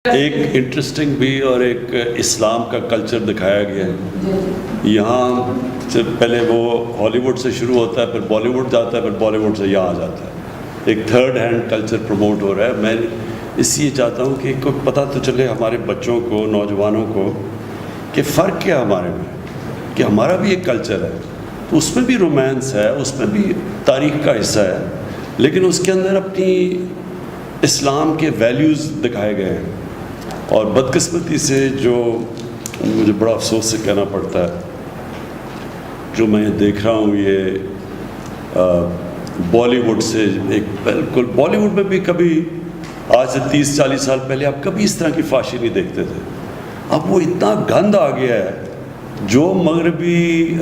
ایک انٹرسٹنگ بھی اور ایک اسلام کا کلچر دکھایا گیا ہے. یہاں سے پہلے وہ ہالی ووڈ سے شروع ہوتا ہے، پھر بالی ووڈ جاتا ہے، پھر بالی ووڈ سے یہاں آ جاتا ہے. ایک تھرڈ ہینڈ کلچر پروموٹ ہو رہا ہے. میں اس لیے چاہتا ہوں کہ کوئی پتہ تو چلے ہمارے بچوں کو، نوجوانوں کو، کہ فرق کیا ہمارے میں، کہ ہمارا بھی ایک کلچر ہے، تو اس میں بھی رومانس ہے، اس میں بھی تاریخ کا حصہ ہے، لیکن اس کے اندر اپنی اسلام کے ویلیوز دکھائے گئے ہیں. اور بدقسمتی سے جو مجھے بڑا افسوس سے کہنا پڑتا ہے، جو میں دیکھ رہا ہوں، یہ بالی ووڈ سے ایک بالکل، بالی ووڈ میں بھی کبھی آج سے 30-40 سال پہلے آپ کبھی اس طرح کی فحاشی نہیں دیکھتے تھے. اب وہ اتنا گند آ گیا ہے. جو مغربی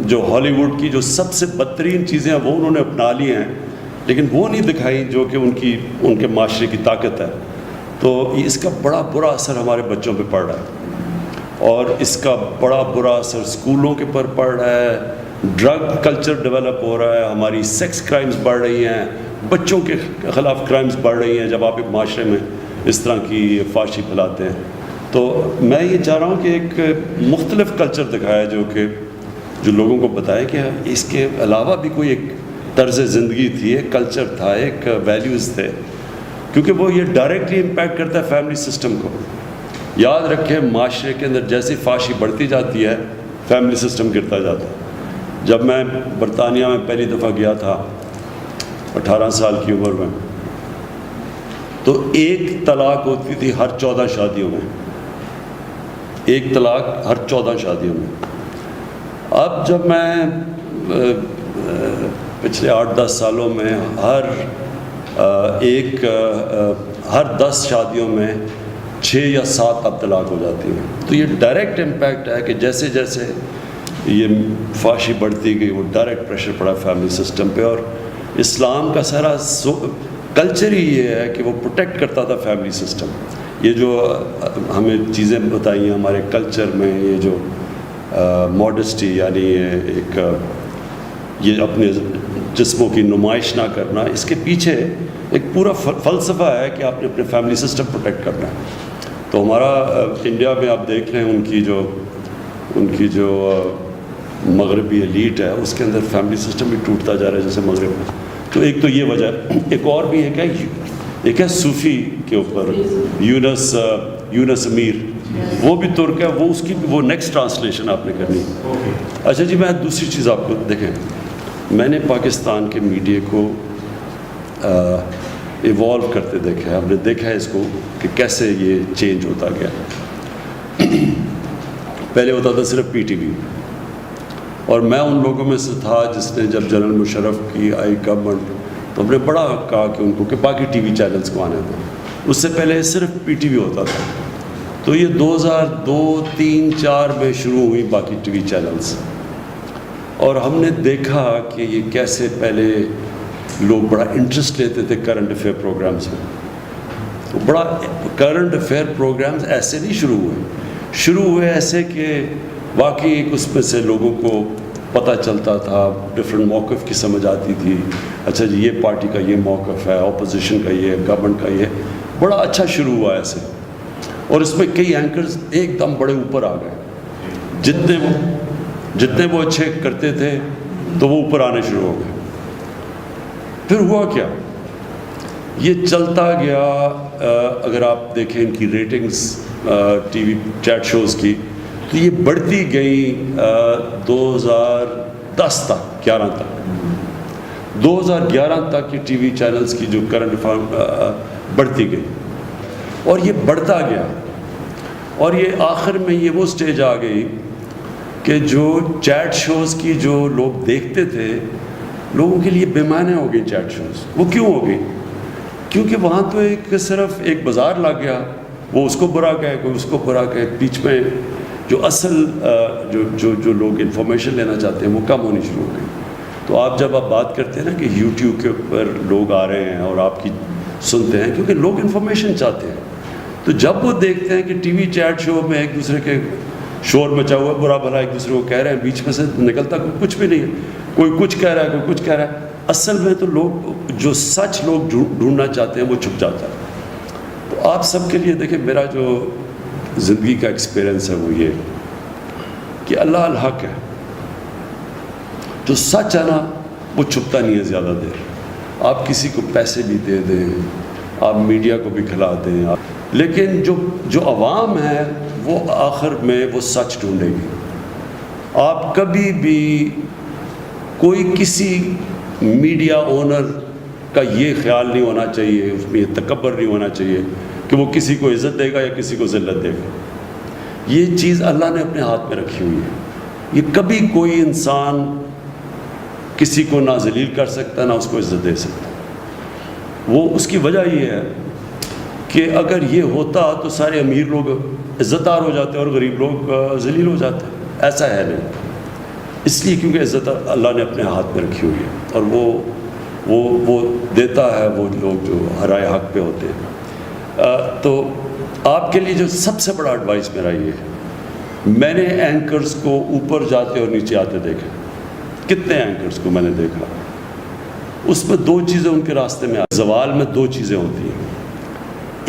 جو ہالی ووڈ کی جو سب سے بدترین چیزیں ہیں وہ انہوں نے اپنا لی ہیں، لیکن وہ نہیں دکھائی جو کہ ان کے معاشرے کی طاقت ہے. تو اس کا بڑا برا اثر ہمارے بچوں پہ پڑ رہا ہے، اور اس کا بڑا برا اثر اسکولوں کے پر پڑ رہا ہے. ڈرگ کلچر ڈیولپ ہو رہا ہے، ہماری سیکس کرائمز بڑھ رہی ہیں، بچوں کے خلاف کرائمز بڑھ رہی ہیں جب آپ ایک معاشرے میں اس طرح کی فحاشی پھیلاتے ہیں. تو میں یہ چاہ رہا ہوں کہ ایک مختلف کلچر دکھایا جو لوگوں کو بتائے کہ اس کے علاوہ بھی کوئی ایک طرز زندگی تھی، ایک کلچر تھا، ایک ویلیوز تھے، کیونکہ وہ یہ ڈائریکٹلی امپیکٹ کرتا ہے فیملی سسٹم کو. یاد رکھیں، معاشرے کے اندر جیسی فحاشی بڑھتی جاتی ہے، فیملی سسٹم گرتا جاتا ہے. جب میں برطانیہ میں پہلی دفعہ گیا تھا 18 سال کی عمر میں، تو ایک طلاق ہوتی تھی ہر 14 شادیوں میں. ایک طلاق ہر 14 شادیوں میں. اب جب میں پچھلے 8-10 سالوں میں ہر 10 شادیوں میں 6 یا 7 اب طلاق ہو جاتی ہیں. تو یہ ڈائریکٹ امپیکٹ ہے کہ جیسے جیسے یہ فحاشی بڑھتی گئی، وہ ڈائریکٹ پریشر پڑا فیملی سسٹم پہ. اور اسلام کا سارا کلچر ہی یہ ہے کہ وہ پروٹیکٹ کرتا تھا فیملی سسٹم. یہ جو ہمیں چیزیں بتائی ہیں ہمارے کلچر میں، یہ جو ماڈسٹی، یعنی یہ اپنے جسموں کی نمائش نہ کرنا، اس کے پیچھے ایک پورا فلسفہ ہے کہ آپ نے اپنے فیملی سسٹم پروٹیکٹ کرنا ہے. تو ہمارا انڈیا میں آپ دیکھ رہے ہیں ان کی جو مغربی ایلیٹ ہے، اس کے اندر فیملی سسٹم بھی ٹوٹتا جا رہا ہے جیسے مغرب میں. تو ایک تو یہ وجہ ہے. ایک اور بھی ایک ہے صوفی کے اوپر، یونس امیر، وہ بھی ترک ہے، وہ اس کی وہ نیکسٹ ٹرانسلیشن آپ نے کرنی. اچھا جی، میں دوسری چیز آپ کو دیکھیں، میں نے پاکستان کے میڈیا کو ایوالو کرتے دیکھا ہے. ہم نے دیکھا ہے اس کو کہ کیسے یہ چینج ہوتا گیا. پہلے ہوتا تھا صرف پی ٹی وی، اور میں ان لوگوں میں سے تھا جس نے جب جنرل مشرف کی آئی گورنمنٹ، تو ہم نے بڑا کہا کہ ان کو کہ باقی ٹی وی چینلز کو آنے دیں. اس سے پہلے صرف پی ٹی وی ہوتا تھا. تو یہ 2002, 3, 4 میں شروع ہوئی باقی ٹی وی چینلز، اور ہم نے دیکھا کہ یہ کیسے پہلے لوگ بڑا انٹرسٹ لیتے تھے کرنٹ افیئر پروگرامز میں. بڑا کرنٹ افیئر پروگرامز ایسے نہیں شروع ہوئے ایسے کہ واقعی ایک اس میں سے لوگوں کو پتہ چلتا تھا، ڈفرینٹ موقف کی سمجھ آتی تھی. اچھا جی، یہ پارٹی کا یہ موقف ہے، اپوزیشن کا یہ، گورنمنٹ کا یہ. بڑا اچھا شروع ہوا ایسے، اور اس میں کئی اینکرز ایک دم بڑے اوپر آ گئے. جتنے وہ اچھے کرتے تھے تو وہ اوپر آنے شروع ہو گئے. پھر ہوا کیا، یہ چلتا گیا. اگر آپ دیکھیں ان کی ریٹنگز ٹی وی چیٹ شوز کی، تو یہ بڑھتی گئی 2010 تک، 2011 تک یہ ٹی وی چینلز کی جو کرنٹ افیئر بڑھتی گئی، اور یہ بڑھتا گیا. اور یہ آخر میں یہ وہ سٹیج آ گئی کہ جو چیٹ شوز کی جو لوگ دیکھتے تھے، لوگوں کے لیے بے معنی ہو گئی چیٹ شوز. وہ کیوں ہو گئی؟ کیونکہ وہاں تو صرف ایک بازار لگ گیا. وہ اس کو برا کہے، کوئی اس کو برا کہے. بیچ میں جو اصل جو لوگ انفارمیشن لینا چاہتے ہیں وہ کم ہونی شروع ہو گئی. تو آپ جب آپ بات کرتے ہیں نا کہ یوٹیوب کے اوپر لوگ آ رہے ہیں اور آپ کی سنتے ہیں، کیونکہ لوگ انفارمیشن چاہتے ہیں. تو جب وہ دیکھتے ہیں کہ ٹی وی چیٹ شو میں ایک دوسرے کے شور مچا ہوا، برا بھلا ایک دوسرے کو کہہ رہے ہیں، بیچ میں سے نکلتا کچھ بھی نہیں ہے، کوئی کچھ کہہ رہا ہے، کوئی کچھ کہہ رہا ہے. اصل میں تو لوگ جو سچ لوگ ڈھونڈنا چاہتے ہیں وہ چھپ جاتا ہے. تو آپ سب کے لیے دیکھیں میرا جو زندگی کا ایکسپیرئنس ہے وہ یہ کہ اللہ الحق ہے. جو سچ ہے نا وہ چھپتا نہیں ہے زیادہ دیر. آپ کسی کو پیسے بھی دے دیں, آپ میڈیا کو بھی کھلا دیں, لیکن جو عوام ہے وہ آخر میں وہ سچ ڈھونڈے گی. آپ کبھی بھی کوئی کسی میڈیا اونر کا یہ خیال نہیں ہونا چاہیے, اس میں یہ تکبر نہیں ہونا چاہیے کہ وہ کسی کو عزت دے گا یا کسی کو ذلت دے گا. یہ چیز اللہ نے اپنے ہاتھ میں رکھی ہوئی ہے. یہ کبھی کوئی انسان کسی کو نہ ذلیل کر سکتا نہ اس کو عزت دے سکتا. وہ اس کی وجہ یہ ہے کہ اگر یہ ہوتا تو سارے امیر لوگ عزت دار ہو جاتے اور غریب لوگ ذلیل ہو جاتے. ایسا ہے نہیں, اس لیے کیونکہ عزت اللہ نے اپنے ہاتھ میں رکھی ہوئی ہے اور وہ دیتا ہے وہ لوگ جو ہرائے حق پہ ہوتے ہیں. تو آپ کے لیے جو سب سے بڑا ایڈوائس میرا یہ ہے, میں نے اینکرز کو اوپر جاتے اور نیچے آتے دیکھا. کتنے اینکرز کو میں نے دیکھا, اس میں دو چیزیں ان کے راستے میں زوال میں دو چیزیں ہوتی ہیں.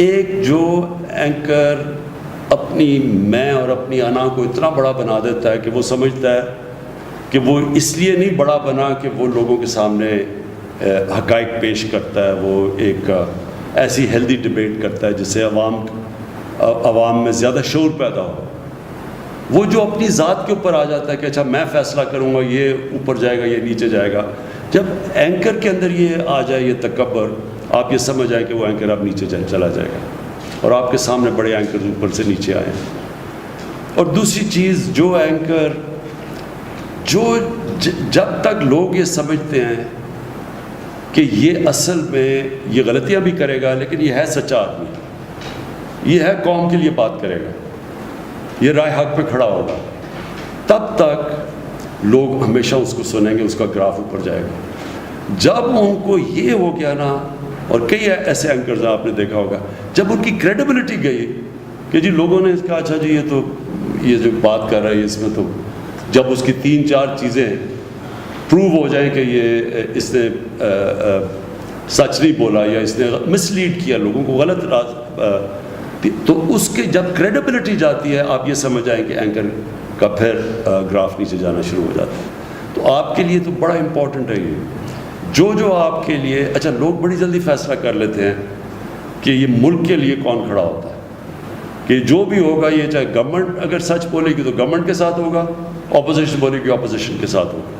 ایک جو اینکر اپنی میں اور اپنی انا کو اتنا بڑا بنا دیتا ہے کہ وہ سمجھتا ہے کہ وہ اس لیے نہیں بڑا بنا کہ وہ لوگوں کے سامنے حقائق پیش کرتا ہے, وہ ایک ایسی ہیلدی ڈبیٹ کرتا ہے جس سے عوام میں زیادہ شعور پیدا ہو. وہ جو اپنی ذات کے اوپر آ جاتا ہے کہ اچھا میں فیصلہ کروں گا, یہ اوپر جائے گا یہ نیچے جائے گا. جب اینکر کے اندر یہ آ جائے یہ تکبر, آپ یہ سمجھ آئے کہ وہ اینکر اب نیچے چلا جائے گا اور آپ کے سامنے بڑے اینکر اوپر سے نیچے آئے ہیں. اور دوسری چیز, جو اینکر جب تک لوگ یہ سمجھتے ہیں کہ یہ اصل میں یہ غلطیاں بھی کرے گا لیکن یہ ہے سچا آدمی, یہ ہے قوم کے لیے بات کرے گا, یہ رائے حق پہ کھڑا ہوگا, تب تک لوگ ہمیشہ اس کو سنیں گے, اس کا گراف اوپر جائے گا. جب ان کو یہ ہو گیا نا, اور کئی ایسے اینکرز آپ نے دیکھا ہوگا, جب ان کی کریڈیبلٹی گئی کہ جی لوگوں نے کہا اچھا جی یہ جو بات کر رہا ہے اس میں تو, جب اس کی 3-4 چیزیں پروو ہو جائیں کہ یہ اس نے سچ نہیں بولا یا اس نے مس لیڈ کیا لوگوں کو, غلط تو اس کے جب کریڈیبلٹی جاتی ہے آپ یہ سمجھ آئیں کہ اینکر کا پھر گراف نیچے جانا شروع ہو جاتا ہے. تو آپ کے لیے تو بڑا امپورٹنٹ ہے یہ جو آپ کے لیے. اچھا لوگ بڑی جلدی فیصلہ کر لیتے ہیں کہ یہ ملک کے لیے کون کھڑا ہوتا ہے, کہ جو بھی ہوگا یہ چاہے گورنمنٹ اگر سچ بولے گی تو گورنمنٹ کے ساتھ ہوگا, اپوزیشن بولے گی اپوزیشن کے ساتھ ہوگا.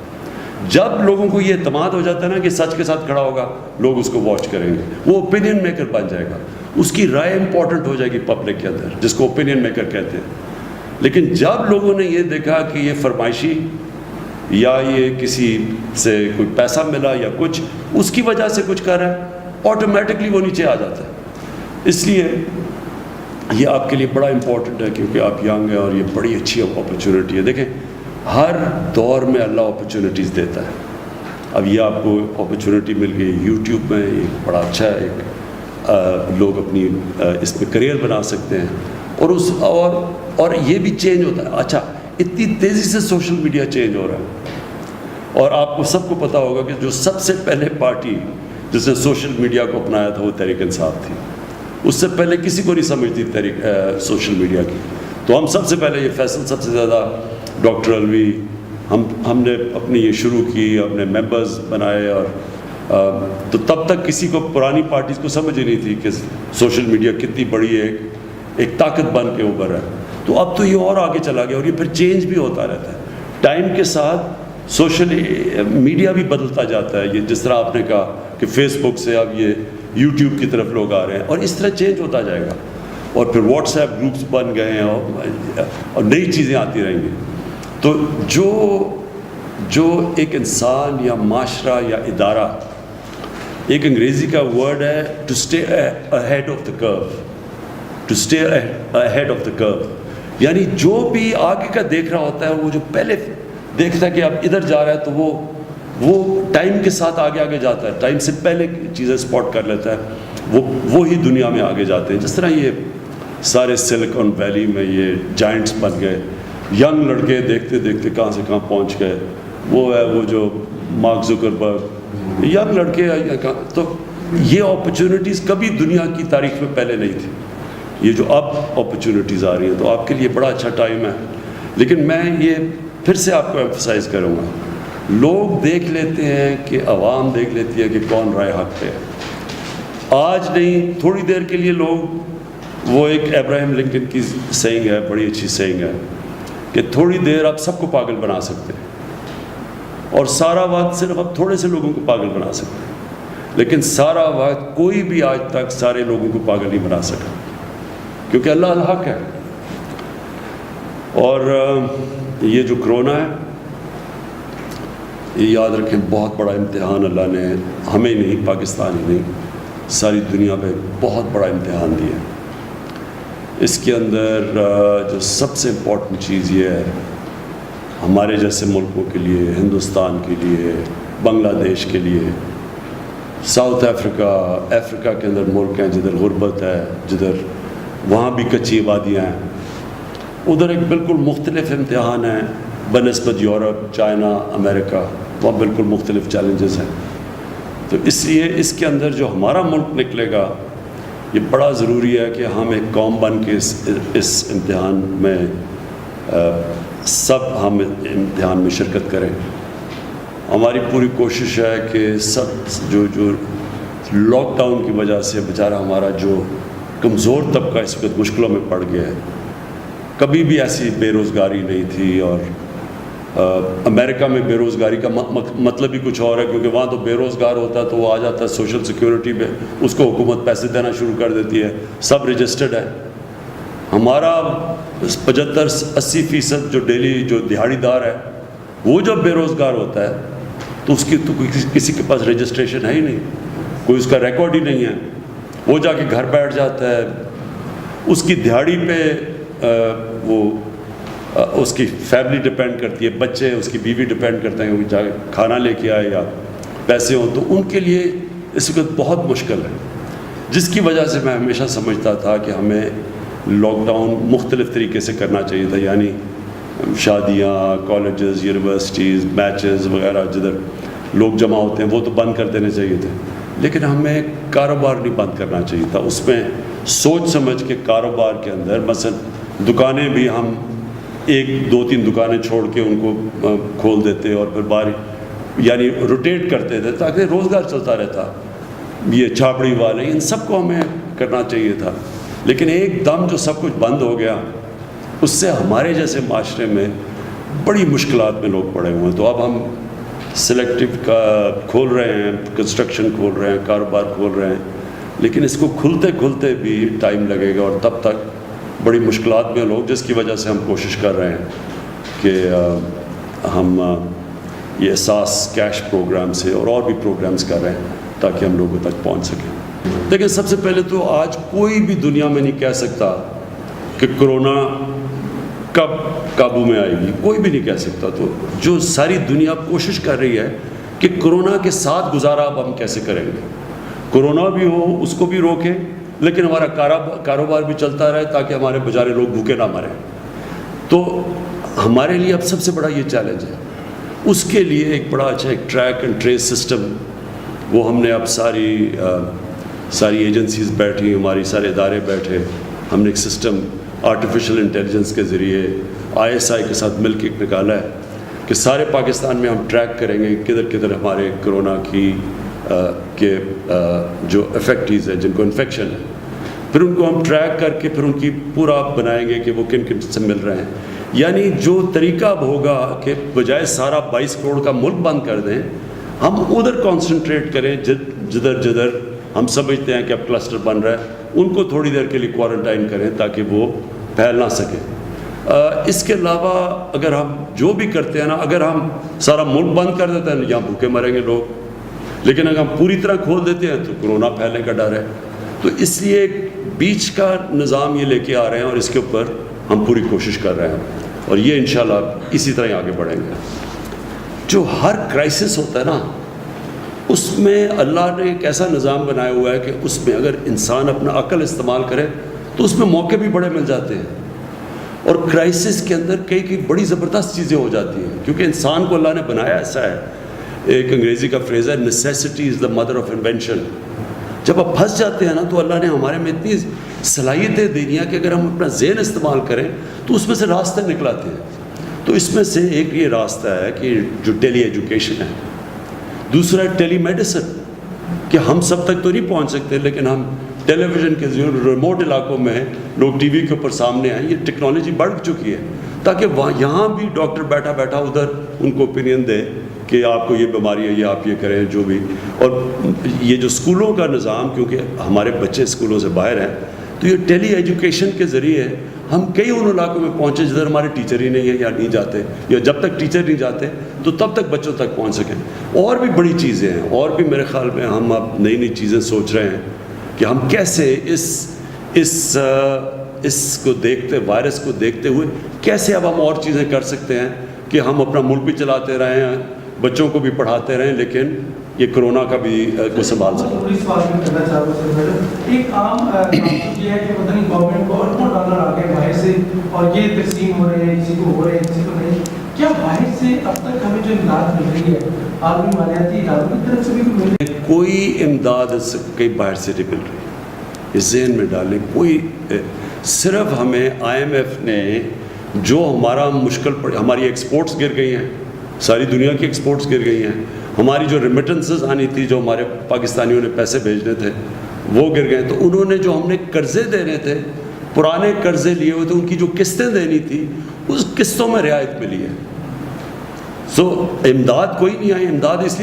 جب لوگوں کو یہ اعتماد ہو جاتا ہے نا کہ سچ کے ساتھ کھڑا ہوگا, لوگ اس کو واچ کریں گے, وہ اوپینین میکر بن جائے گا, اس کی رائے امپورٹنٹ ہو جائے گی پبلک کے اندر, جس کو اوپینین میکر کہتے ہیں. لیکن جب لوگوں نے یہ دیکھا کہ یہ فرمائشی یا یہ کسی سے کوئی پیسہ ملا یا کچھ اس کی وجہ سے کچھ کر رہا ہے, آٹومیٹکلی وہ نیچے آ جاتا ہے. اس لیے یہ آپ کے لیے بڑا امپورٹنٹ ہے کیونکہ آپ ینگ ہیں اور یہ بڑی اچھی اپرچونٹی ہے. دیکھیں ہر دور میں اللہ اپرچونٹیز دیتا ہے. اب یہ آپ کو اپرچونٹی مل گئی یوٹیوب میں, ایک بڑا اچھا ایک لوگ اپنی اس میں کریئر بنا سکتے ہیں, اور یہ بھی چینج ہوتا ہے. اچھا اتنی تیزی سے سوشل میڈیا چینج ہو رہا ہے, اور آپ کو سب کو پتہ ہوگا کہ جو سب سے پہلے پارٹی جس نے سوشل میڈیا کو اپنایا تھا وہ تحریک انصاف تھی. اس سے پہلے کسی کو نہیں سمجھتی سوشل میڈیا کی. تو ہم سب سے پہلے یہ فیصل سب سے زیادہ ڈاکٹر الوی ہم نے اپنی یہ شروع کی, اپنے ممبرز بنائے, اور تو تب تک کسی کو پرانی پارٹیز کو سمجھ ہی نہیں تھی کہ سوشل میڈیا کتنی بڑی ایک طاقت بن کے ابھر ہے. تو اب تو یہ اور آگے چلا گیا, اور یہ پھر چینج بھی ہوتا رہتا ہے ٹائم کے ساتھ. سوشل میڈیا بھی بدلتا جاتا ہے, یہ جس طرح آپ نے کہا کہ فیس بک سے اب یہ یوٹیوب کی طرف لوگ آ رہے ہیں, اور اس طرح چینج ہوتا جائے گا. اور پھر واٹس ایپ گروپس بن گئے ہیں, اور نئی چیزیں آتی رہیں گی. تو جو ایک انسان یا معاشرہ یا ادارہ, ایک انگریزی کا ورڈ ہے to stay ahead of the curve, to stay ahead of the curve, یعنی جو بھی آگے کا دیکھ رہا ہوتا ہے وہ جو پہلے دیکھتا ہے کہ اب ادھر جا رہا ہے تو وہ ٹائم کے ساتھ آگے جاتا ہے, ٹائم سے پہلے چیزیں اسپاٹ کر لیتا ہے, وہی دنیا میں آگے جاتے ہیں. جس طرح یہ سارے سلیکن ویلی میں یہ جائنٹس بن گئے, ینگ لڑکے دیکھتے دیکھتے کہاں سے کہاں پہنچ گئے. وہ ہے وہ جو مارک زکربرگ, ینگ لڑکے. تو یہ اپرچونٹیز کبھی دنیا کی تاریخ میں پہلے نہیں تھی. یہ جو اب اپرچونٹیز آ رہی ہیں تو آپ کے لیے بڑا اچھا ٹائم ہے. لیکن میں یہ پھر سے آپ کو ایمفسائز کروں گا, لوگ دیکھ لیتے ہیں کہ عوام دیکھ لیتی ہے کہ کون رائے حق پہ ہے. آج نہیں, تھوڑی دیر کے لیے لوگ, وہ ایک ابراہیم لنکن کی سینگ ہے, بڑی اچھی سینگ ہے کہ تھوڑی دیر آپ سب کو پاگل بنا سکتے ہیں اور سارا وقت صرف آپ تھوڑے سے لوگوں کو پاگل بنا سکتے ہیں. لیکن سارا وقت کوئی بھی آج تک سارے لوگوں کو پاگل نہیں بنا سکا, کیونکہ اللہ الحق ہے. اور یہ جو کرونا ہے, یہ یاد رکھیں بہت بڑا امتحان اللہ نے ہمیں نہیں, پاکستان ہی نہیں, ساری دنیا پہ بہت بڑا امتحان دیا. اس کے اندر جو سب سے امپورٹنٹ چیز یہ ہے, ہمارے جیسے ملکوں کے لیے, ہندوستان کے لیے, بنگلہ دیش کے لیے, ساؤتھ افریقہ کے اندر ملک ہیں جدھر غربت ہے, جدھر وہاں بھی کچی آبادیاں ہیں, ادھر ایک بالکل مختلف امتحان ہے بنسبت یورپ, چائنا, امریکہ, وہاں بالکل مختلف چیلنجز ہیں. تو اس لیے اس کے اندر جو ہمارا ملک نکلے گا, یہ بڑا ضروری ہے کہ ہم ایک قوم بن کے اس امتحان میں سب ہم امتحان میں شرکت کریں. ہماری پوری کوشش ہے کہ سب جو لاک ڈاؤن کی وجہ سے بیچارہ ہمارا جو کمزور طبقہ اس وقت مشکلوں میں پڑ گیا ہے, کبھی بھی ایسی بے روزگاری نہیں تھی. اور امریکہ میں بے روزگاری کا مطلب ہی کچھ اور ہے, کیونکہ وہاں تو بے روزگار ہوتا ہے تو وہ آ جاتا ہے سوشل سیکیورٹی پہ, اس کو حکومت پیسے دینا شروع کر دیتی ہے, سب رجسٹرڈ ہے. ہمارا 75-80% جو ڈیلی جو دیہاڑی دار ہے, وہ جب بے روزگار ہوتا ہے تو اس کی تو کسی کے پاس رجسٹریشن ہے ہی نہیں, کوئی اس کا ریکارڈ ہی نہیں ہے. وہ جا کے گھر بیٹھ جاتا ہے, اس کی دیہاڑی پہ وہ اس کی فیملی ڈپینڈ کرتی ہے, بچے, اس کی بیوی ڈپینڈ کرتے ہیں, وہ جا کے کھانا لے کے آئے یا پیسے ہوں, تو ان کے لیے اس وقت بہت مشکل ہے. جس کی وجہ سے میں ہمیشہ سمجھتا تھا کہ ہمیں لاک ڈاؤن مختلف طریقے سے کرنا چاہیے تھا, یعنی شادیاں, کالجز, یونیورسٹیز, میچز وغیرہ جدھر لوگ جمع ہوتے ہیں وہ تو بند کر دینے چاہیے تھے. لیکن ہمیں کاروبار نہیں بند کرنا چاہیے تھا, اس میں سوچ سمجھ کے کاروبار کے اندر, مثلا دکانیں بھی ہم 1-2-3 دکانیں چھوڑ کے ان کو کھول دیتے اور پھر یعنی روٹیٹ کرتے تھے تاکہ روزگار چلتا رہتا. یہ چھاپڑی والے, ان سب کو ہمیں کرنا چاہیے تھا. لیکن ایک دم جو سب کچھ بند ہو گیا, اس سے ہمارے جیسے معاشرے میں بڑی مشکلات میں لوگ پڑے ہوئے ہیں. تو اب ہم سلیکٹیو کھول رہے ہیں, کنسٹرکشن کھول رہے ہیں, کاروبار کھول رہے ہیں, لیکن اس کو کھلتے کھلتے بھی ٹائم لگے گا اور تب تک بڑی مشکلات میں لوگ, جس کی وجہ سے ہم کوشش کر رہے ہیں کہ ہم یہ احساس کیش پروگرام سے اور بھی پروگرامز کر رہے ہیں تاکہ ہم لوگوں تک پہنچ سکیں. لیکن سب سے پہلے تو آج کوئی بھی دنیا میں نہیں کہہ سکتا کہ کرونا کب قابو میں آئے گی, کوئی بھی نہیں کہہ سکتا. تو جو ساری دنیا کوشش کر رہی ہے کہ کرونا کے ساتھ گزارا اب ہم کیسے کریں گے, کرونا بھی ہو اس کو بھی روکیں لیکن ہمارا کاروبار بھی چلتا رہے تاکہ ہمارے بیچارے لوگ بھوکے نہ مریں. تو ہمارے لیے اب سب سے بڑا یہ چیلنج ہے. اس کے لیے ایک بڑا اچھا ایک ٹریک اینڈ ٹریس سسٹم, وہ ہم نے اب ساری ایجنسیز بیٹھی, ہماری سارے ادارے بیٹھے, ہم نے ایک سسٹم آرٹیفیشل انٹیلیجنس کے ذریعے ISI کے ساتھ مل کے نکالا ہے کہ سارے پاکستان میں ہم ٹریک کریں گے کدھر کدھر ہمارے کرونا کی کے جو افیکٹیز ہیں, جن کو انفیکشن ہے, پھر ان کو ہم ٹریک کر کے پھر ان کی پورا بنائیں گے کہ وہ کن کن سے مل رہے ہیں. یعنی جو طریقہ اب ہوگا کہ بجائے سارا 22 کروڑ کا ملک بند کر دیں, ہم ادھر کانسنٹریٹ کریں جدھر ہم سمجھتے ہیں کہ اب کلسٹر بن رہا ہے, ان کو تھوڑی دیر کے لیے کوارنٹائن کریں تاکہ وہ پھیل نہ سکیں. اس کے علاوہ اگر ہم جو بھی کرتے ہیں نا, اگر ہم سارا ملک بند کر دیتے ہیں یہاں بھوکے مریں گے لوگ, لیکن اگر ہم پوری طرح کھول دیتے ہیں تو کرونا پھیلنے کا ڈر ہے. تو اس لیے ایک بیچ کا نظام یہ لے کے آ رہے ہیں اور اس کے اوپر ہم پوری کوشش کر رہے ہیں اور یہ انشاءاللہ اسی طرح ہی آگے بڑھیں گے. جو ہر کرائسس ہوتا ہے نا, اس میں اللہ نے ایک ایسا نظام بنایا ہوا ہے کہ اس میں اگر انسان اپنا عقل استعمال کرے تو اس میں موقع بھی بڑے مل جاتے ہیں. اور کرائسس کے اندر کئی بڑی زبردست چیزیں ہو جاتی ہیں, کیونکہ انسان کو اللہ نے بنایا ایسا ہے. ایک انگریزی کا فریز ہے, necessity is the mother of invention. جب آپ پھنس جاتے ہیں نا تو اللہ نے ہمارے میں اتنی صلاحیتیں دے دیا کہ اگر ہم اپنا ذہن استعمال کریں تو اس میں سے راستے نکلاتے ہیں. تو اس میں سے ایک یہ راستہ ہے کہ جو ٹیلی ایجوکیشن ہے, دوسرا ہے ٹیلی میڈیسن, کہ ہم سب تک تو نہیں پہنچ سکتے لیکن ہم ٹیلی ویژن کے ذریعے ریموٹ علاقوں میں لوگ ٹی وی کے اوپر سامنے آئیں. یہ ٹیکنالوجی بڑھ چکی ہے تاکہ وہاں یہاں بھی ڈاکٹر بیٹھا بیٹھا ادھر ان کو اوپینین دے کہ آپ کو یہ بیماری ہے, یہ آپ یہ کریں جو بھی. اور یہ جو اسکولوں کا نظام, کیونکہ ہمارے بچے اسکولوں سے باہر ہیں, تو یہ ٹیلی ایجوکیشن کے ذریعے ہم کئی ان علاقوں میں پہنچے جدھر ہمارے ٹیچر ہی نہیں ہیں یا نہیں جاتے, یا جب تک ٹیچر نہیں جاتے تو تب تک بچوں تک پہنچ سکیں. اور بھی بڑی چیزیں ہیں, اور بھی میرے خیال میں ہم اب نئی نئی چیزیں سوچ رہے ہیں کہ ہم کیسے اس کو دیکھتے, وائرس کو دیکھتے ہوئے کیسے اب ہم اور چیزیں کر سکتے ہیں کہ ہم اپنا ملک بھی چلاتے رہیں, بچوں کو بھی پڑھاتے رہیں, لیکن یہ کرونا کا بھی کو سنبھال سکیں. ایک عام یہ ہے کہ پتہ نہیں گورنمنٹ کو اربوں ڈالر آ گئے باہر سے اور یہ تقسیم ہو رہے ہیں, کسی کو ہو رہے ہیں کسی کو نہیں. کیا باہر سے اب تک ہمیں جو امداد مل رہی ہے عالمی مالیاتی اداروں کی طرف سے بھی مل رہی ہے؟ کوئی امداد کئی باہر سے نہیں مل رہی, اس ذہن میں ڈالیں. کوئی, صرف ہمیں آئی ایم ایف نے جو ہمارا مشکل ہماری ایکسپورٹس گر گئی ہیں, ساری دنیا کی ایکسپورٹس گر گئی ہیں, ہماری جو ریمیٹنسز آنی تھی, جو ہمارے پاکستانیوں نے پیسے بھیجنے تھے وہ گر گئے. تو انہوں نے جو ہم نے قرضے دینے تھے, پرانے قرضے لیے ہوئے تھے, ان کی جو قسطیں دینی تھی اس قسطوں میں رعایت ملی ہے. سو امداد کوئی نہیں آئی. امداد اس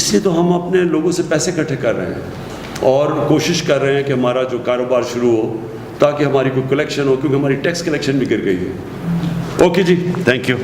لیے تو ہم اپنے لوگوں سے پیسے اکٹھے کر رہے ہیں اور کوشش کر رہے ہیں کہ ہمارا جو کاروبار شروع ہو تاکہ ہماری کوئی کلیکشن ہو, کیونکہ ہماری ٹیکس کلیکشن بھی گر گئی ہے. اوکے جی, تھینک یو.